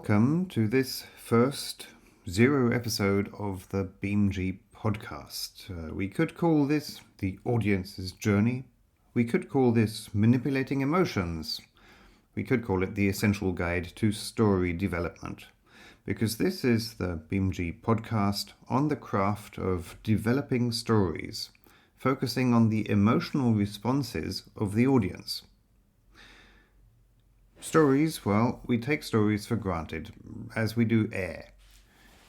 Welcome to this first zero episode of the BeamG podcast. We could call this the audience's journey. We could call this manipulating emotions. We could call it the essential guide to story development, because this is the BeamG podcast on the craft of developing stories, focusing on the emotional responses of the audience. Stories, well, we take stories for granted, as we do air.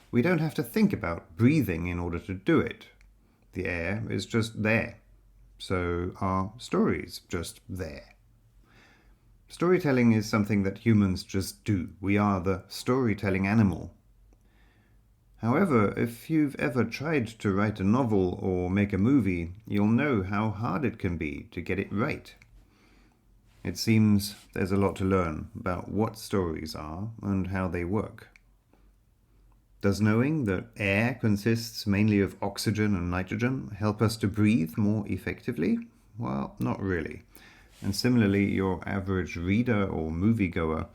We don't have to think about breathing in order to do it. The air is just there. So are stories just there. Storytelling is something that humans just do. We are the storytelling animal. However, if you've ever tried to write a novel or make a movie, you'll know how hard it can be to get it right. It seems there's a lot to learn about what stories are and how they work. Does knowing that air consists mainly of oxygen and nitrogen help us to breathe more effectively? Well, not really. And similarly, your average reader or moviegoer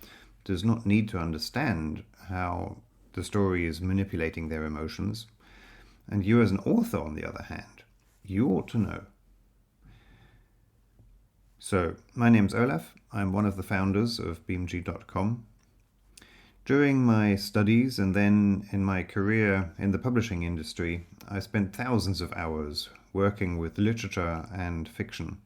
does not need to understand how the story is manipulating their emotions. And you as an author, on the other hand, you ought to know. So, my name's Olaf. I'm one of the founders of BeamG.com. During my studies and then in my career in the publishing industry, I spent thousands of hours working with literature and fiction.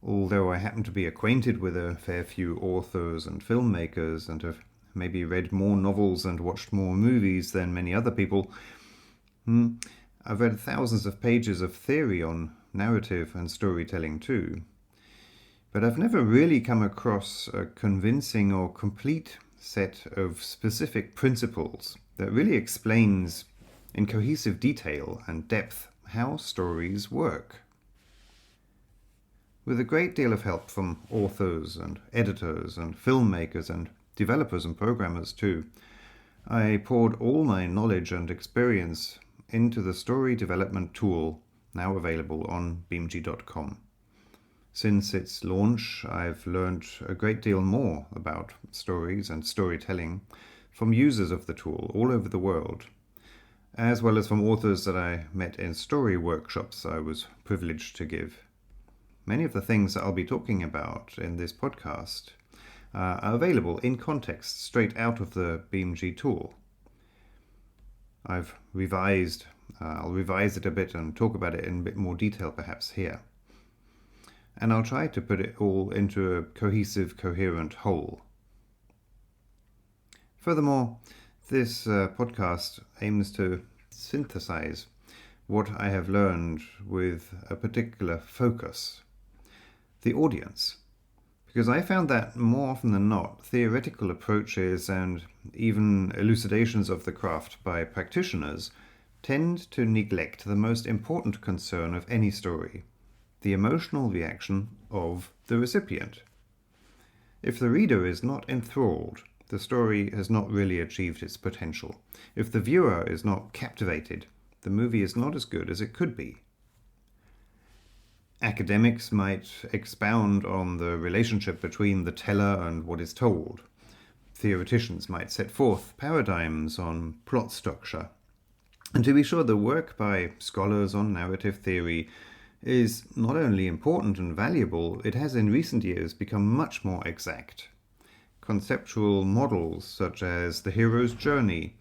Although I happen to be acquainted with a fair few authors and filmmakers and have maybe read more novels and watched more movies than many other people, I've read thousands of pages of theory on narrative and storytelling too. But I've never really come across a convincing or complete set of specific principles that really explains in cohesive detail and depth how stories work. With a great deal of help from authors and editors and filmmakers and developers and programmers too, I poured all my knowledge and experience into the story development tool now available on BeamG.com. Since its launch, I've learned a great deal more about stories and storytelling from users of the tool all over the world, as well as from authors that I met in story workshops I was privileged to give. Many of the things that I'll be talking about in this podcast are available in context straight out of the BeamG tool. I'll revise it a bit and talk about it in a bit more detail perhaps here. And I'll try to put it all into a cohesive, coherent whole. Furthermore, this podcast aims to synthesize what I have learned with a particular focus, the audience. Because I found that more often than not, theoretical approaches and even elucidations of the craft by practitioners tend to neglect the most important concern of any story: the emotional reaction of the recipient. If the reader is not enthralled, the story has not really achieved its potential. If the viewer is not captivated, the movie is not as good as it could be. Academics might expound on the relationship between the teller and what is told. Theoreticians might set forth paradigms on plot structure. And to be sure, the work by scholars on narrative theory is not only important and valuable, it has in recent years become much more exact. Conceptual models such as the hero's journey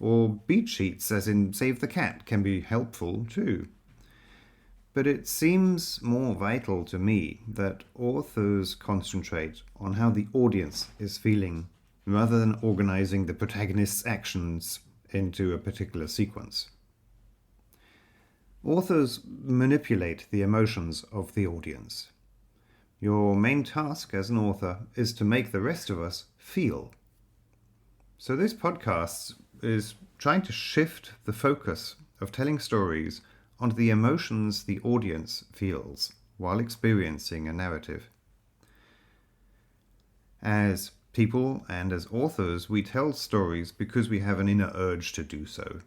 or beat sheets as in Save the Cat can be helpful too. But it seems more vital to me that authors concentrate on how the audience is feeling rather than organizing the protagonist's actions into a particular sequence. Authors manipulate the emotions of the audience. Your main task as an author is to make the rest of us feel. So this podcast is trying to shift the focus of telling stories onto the emotions the audience feels while experiencing a narrative. As people and as authors, we tell stories because we have an inner urge to do so.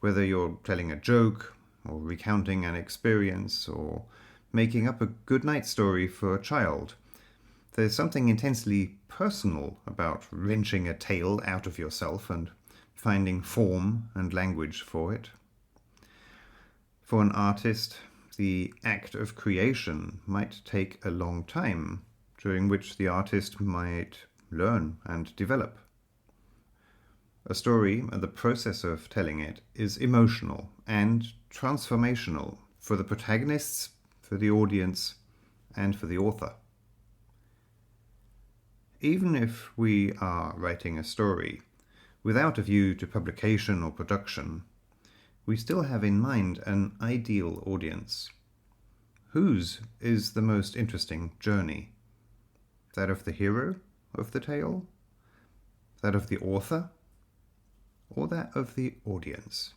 Whether you're telling a joke, or recounting an experience, or making up a good night story for a child, There's something intensely personal about wrenching a tale out of yourself and finding form and language for it. For an artist, the act of creation might take a long time, during which the artist might learn and develop. A story, the process of telling it, is emotional and transformational for the protagonists, for the audience, and for the author. Even if we are writing a story without a view to publication or production, we still have in mind an ideal audience. Whose is the most interesting journey? That of the hero of the tale? That of the author? Or that of the audience?